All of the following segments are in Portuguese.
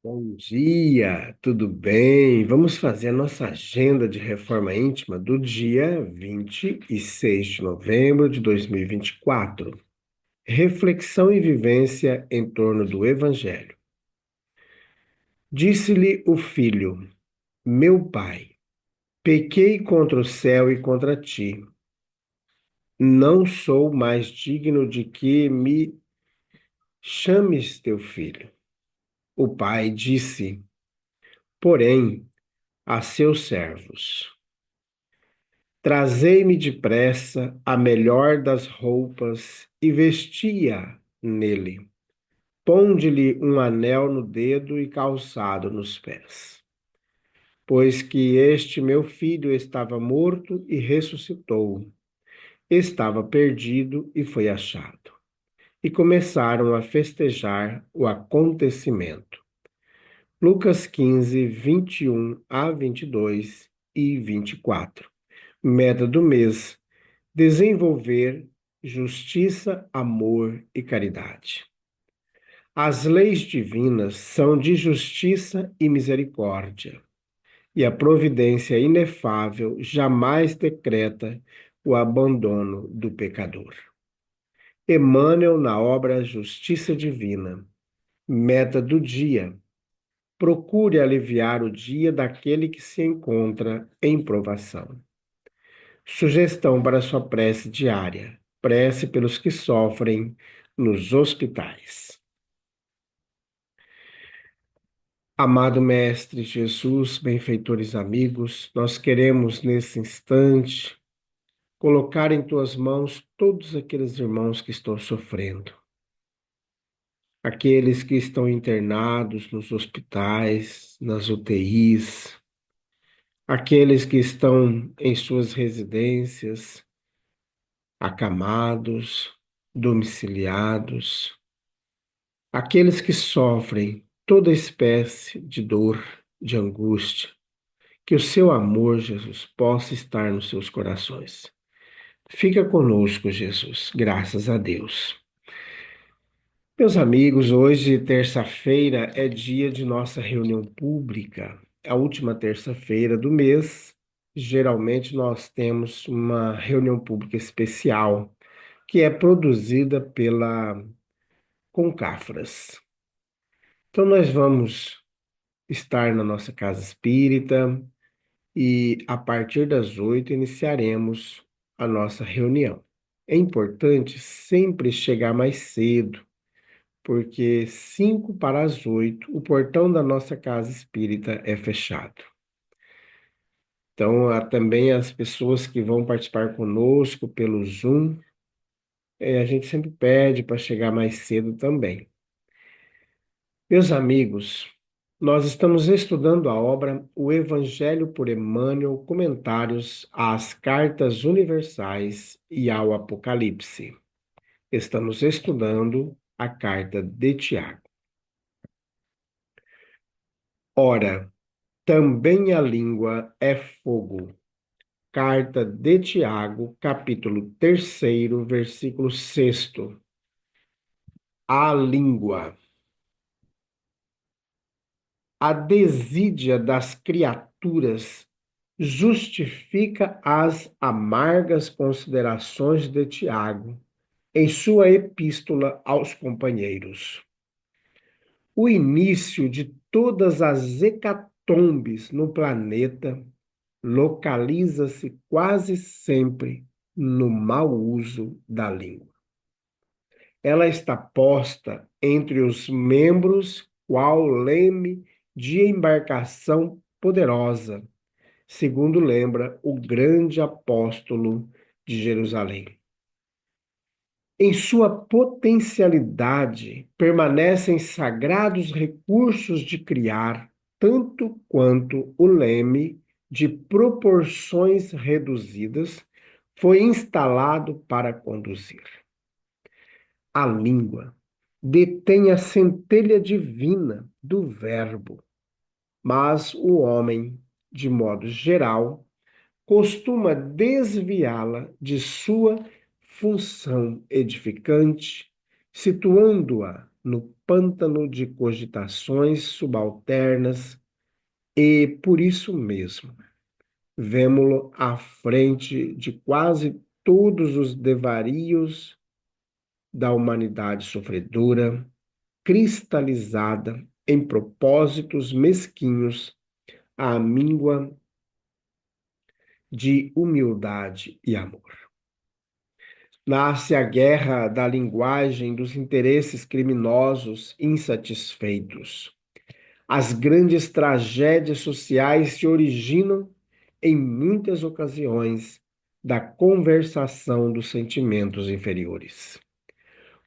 Bom dia, tudo bem? Vamos fazer a nossa agenda de reforma íntima do dia 26 de novembro de 2024. Reflexão e vivência em torno do Evangelho. Disse-lhe o filho: Meu pai, pequei contra o céu e contra ti. Não sou mais digno de que me chames teu filho. O pai disse, porém, a seus servos: Trazei-me depressa a melhor das roupas e vestia nele. Ponde-lhe um anel no dedo e calçado nos pés. Pois que este meu filho estava morto e ressuscitou, estava perdido e foi achado. E começaram a festejar o acontecimento. Lucas 15, 21 a 22 e 24. Meta do mês: desenvolver justiça, amor e caridade. As leis divinas são de justiça e misericórdia, e a providência inefável jamais decreta o abandono do pecador. Emmanuel na obra Justiça Divina. Meta do dia: procure aliviar o dia daquele que se encontra em provação. Sugestão para sua prece diária: prece pelos que sofrem nos hospitais. Amado Mestre Jesus, benfeitores amigos, nós queremos nesse instante colocar em tuas mãos todos aqueles irmãos que estão sofrendo, aqueles que estão internados nos hospitais, nas UTIs, aqueles que estão em suas residências, acamados, domiciliados, aqueles que sofrem toda espécie de dor, de angústia, que o seu amor, Jesus, possa estar nos seus corações. Fica conosco, Jesus, graças a Deus. Meus amigos, hoje, terça-feira, é dia de nossa reunião pública. A última terça-feira do mês, geralmente nós temos uma reunião pública especial, que é produzida pela Concafras. Então, nós vamos estar na nossa casa espírita e, a partir das 8, iniciaremos a nossa reunião. É importante sempre chegar mais cedo, porque 5 para as 8, o portão da nossa casa espírita é fechado. Então, há também as pessoas que vão participar conosco pelo Zoom, a gente sempre pede para chegar mais cedo também. Meus amigos, nós estamos estudando a obra O Evangelho por Emmanuel, comentários às cartas universais e ao Apocalipse. Estamos estudando a carta de Tiago. Ora, também a língua é fogo. Carta de Tiago, capítulo 3º, versículo 6º. A língua. A desídia das criaturas justifica as amargas considerações de Tiago em sua epístola aos companheiros. O início de todas as hecatombes no planeta localiza-se quase sempre no mau uso da língua. Ela está posta entre os membros qual leme de embarcação poderosa, segundo lembra o grande apóstolo de Jerusalém. Em sua potencialidade permanecem sagrados recursos de criar, tanto quanto o leme, de proporções reduzidas, foi instalado para conduzir. A língua detém a centelha divina do Verbo, mas o homem, de modo geral, costuma desviá-la de sua função edificante, situando-a no pântano de cogitações subalternas e, por isso mesmo, vemo-lo à frente de quase todos os devarios da humanidade sofredora, cristalizada em propósitos mesquinhos à míngua de humildade e amor. Nasce a guerra da linguagem dos interesses criminosos insatisfeitos. As grandes tragédias sociais se originam, em muitas ocasiões, da conversação dos sentimentos inferiores.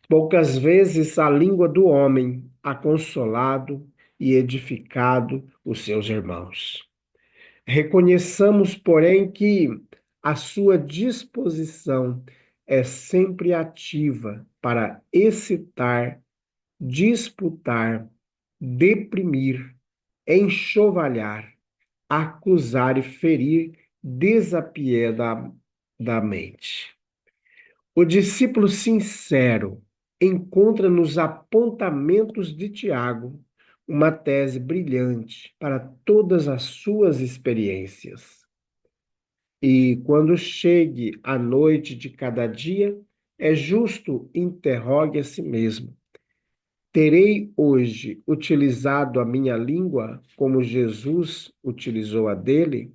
Poucas vezes a língua do homem ha consolado e edificado os seus irmãos. Reconheçamos, porém, que a sua disposição é sempre ativa para excitar, disputar, deprimir, enxovalhar, acusar e ferir desapiedadamente. O discípulo sincero encontra nos apontamentos de Tiago uma tese brilhante para todas as suas experiências. E quando chegue a noite de cada dia, é justo interrogue a si mesmo: terei hoje utilizado a minha língua como Jesus utilizou a dele?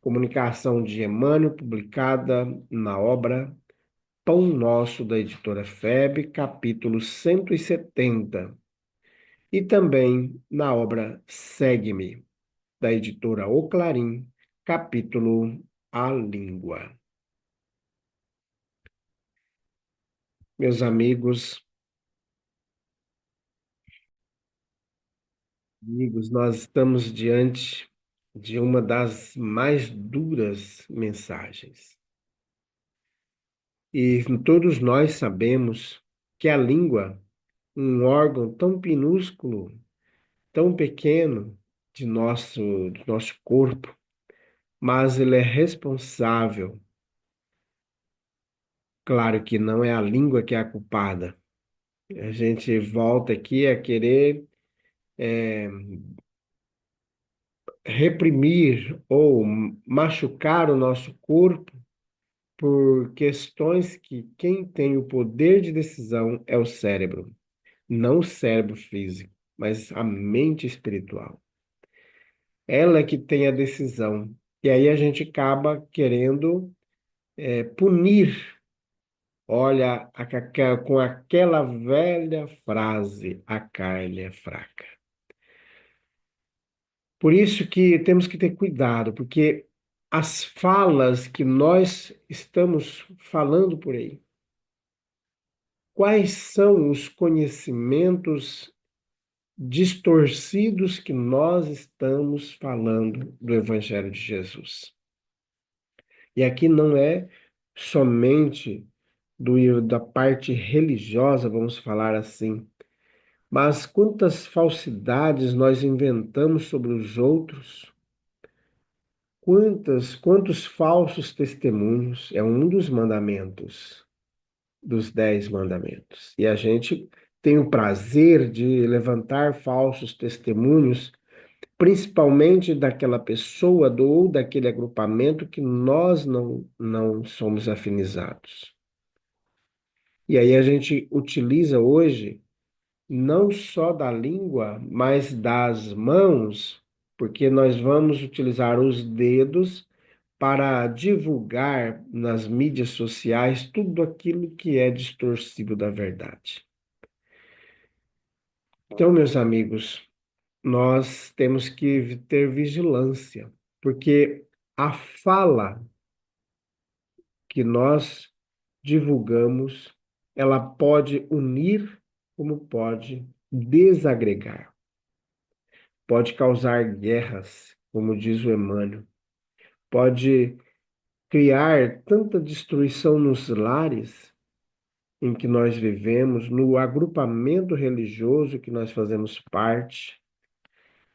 Comunicação de Emmanuel, publicada na obra Pão Nosso, da editora FEB, capítulo 170. E também na obra Segue-me, da editora O Clarim, capítulo A Língua. Meus amigos, nós estamos diante de uma das mais duras mensagens. E todos nós sabemos que a língua, um órgão tão minúsculo, tão pequeno do nosso corpo, mas ele é responsável. Claro que não é a língua que é a culpada. A gente volta aqui a querer reprimir ou machucar o nosso corpo por questões que quem tem o poder de decisão é o cérebro, não o cérebro físico, mas a mente espiritual. Ela é que tem a decisão. E aí a gente acaba querendo punir. Olha, com aquela velha frase, a carne é fraca. Por isso que temos que ter cuidado, porque as falas que nós estamos falando por aí, quais são os conhecimentos distorcidos que nós estamos falando do Evangelho de Jesus? E aqui não é somente da parte religiosa, vamos falar assim, mas quantas falsidades nós inventamos sobre os outros, quantos falsos testemunhos, é um dos mandamentos, dos 10 mandamentos. E a gente tem o prazer de levantar falsos testemunhos, principalmente daquela pessoa ou daquele agrupamento que nós não somos afinizados. E aí a gente utiliza hoje não só da língua, mas das mãos, porque nós vamos utilizar os dedos para divulgar nas mídias sociais tudo aquilo que é distorcido da verdade. Então, meus amigos, nós temos que ter vigilância, porque a fala que nós divulgamos, ela pode unir como pode desagregar. Pode causar guerras, como diz o Emmanuel, pode criar tanta destruição nos lares em que nós vivemos, no agrupamento religioso que nós fazemos parte,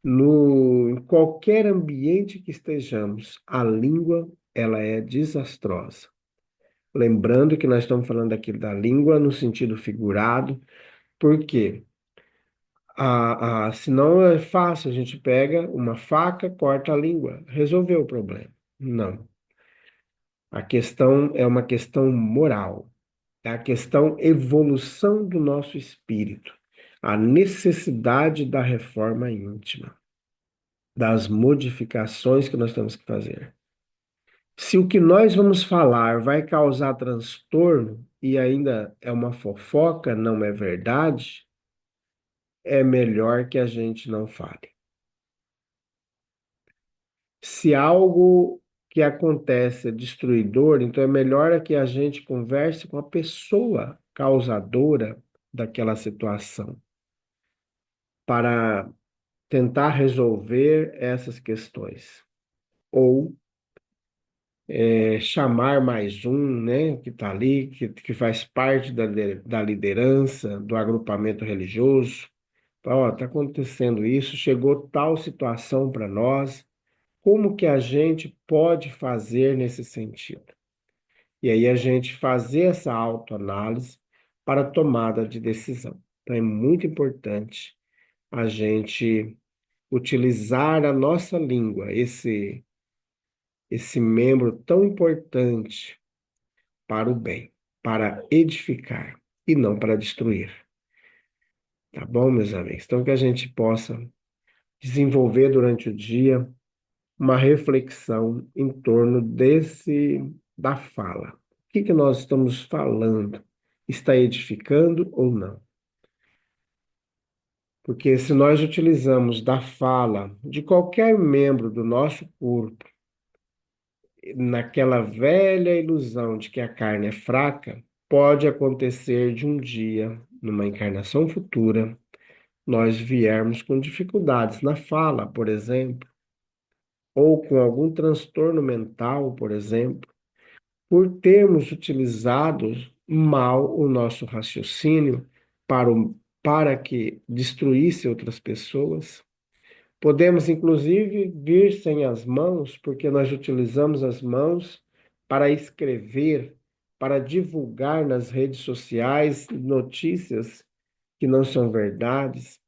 em qualquer ambiente que estejamos, a língua, ela é desastrosa. Lembrando que nós estamos falando aqui da língua no sentido figurado, Por quê? Senão é fácil, a gente pega uma faca, corta a língua, resolveu o problema. Não. A questão é uma questão moral, é a questão evolução do nosso espírito, a necessidade da reforma íntima, das modificações que nós temos que fazer. Se o que nós vamos falar vai causar transtorno e ainda é uma fofoca, não é verdade, é melhor que a gente não fale. Se algo que acontece é destruidor, então é melhor que a gente converse com a pessoa causadora daquela situação, para tentar resolver essas questões. Ou chamar mais um, né, que está ali, que faz parte da liderança do agrupamento religioso. Ó, está acontecendo isso, chegou tal situação para nós, como que a gente pode fazer nesse sentido? E aí a gente fazer essa autoanálise para a tomada de decisão. Então é muito importante a gente utilizar a nossa língua, esse membro tão importante para o bem, para edificar e não para destruir. Tá bom, meus amigos? Então que a gente possa desenvolver durante o dia uma reflexão em torno da fala. O que que nós estamos falando? Está edificando ou não? Porque se nós utilizamos da fala de qualquer membro do nosso corpo, naquela velha ilusão de que a carne é fraca, pode acontecer de um dia, numa encarnação futura, nós viermos com dificuldades na fala, por exemplo, ou com algum transtorno mental, por exemplo, por termos utilizado mal o nosso raciocínio para que destruísse outras pessoas. Podemos, inclusive, vir sem as mãos, porque nós utilizamos as mãos para escrever, para divulgar nas redes sociais notícias que não são verdades,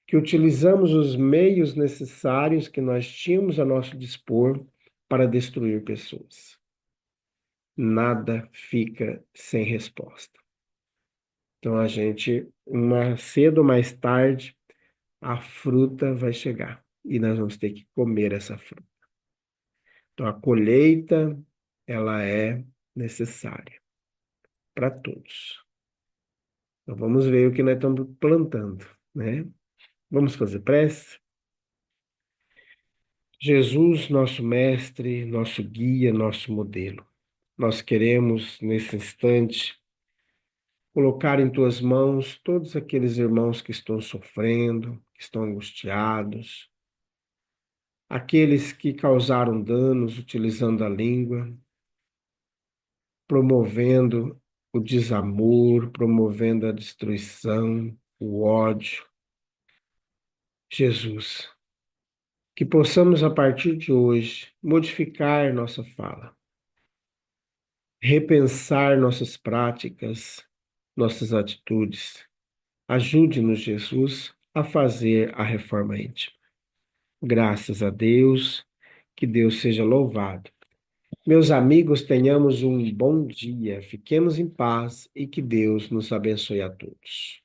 que utilizamos os meios necessários que nós tínhamos a nosso dispor para destruir pessoas. Nada fica sem resposta. Então a gente, cedo ou mais tarde, a fruta vai chegar e nós vamos ter que comer essa fruta. Então a colheita, ela é necessária para todos. Então vamos ver o que nós estamos plantando, né? Vamos fazer prece? Jesus, nosso mestre, nosso guia, nosso modelo. Nós queremos, nesse instante, colocar em tuas mãos todos aqueles irmãos que estão sofrendo, que estão angustiados, aqueles que causaram danos utilizando a língua, promovendo o desamor, promovendo a destruição, o ódio. Jesus, que possamos a partir de hoje modificar nossa fala, repensar nossas práticas, nossas atitudes. Ajude-nos, Jesus, a fazer a reforma íntima. Graças a Deus, que Deus seja louvado. Meus amigos, tenhamos um bom dia, fiquemos em paz e que Deus nos abençoe a todos.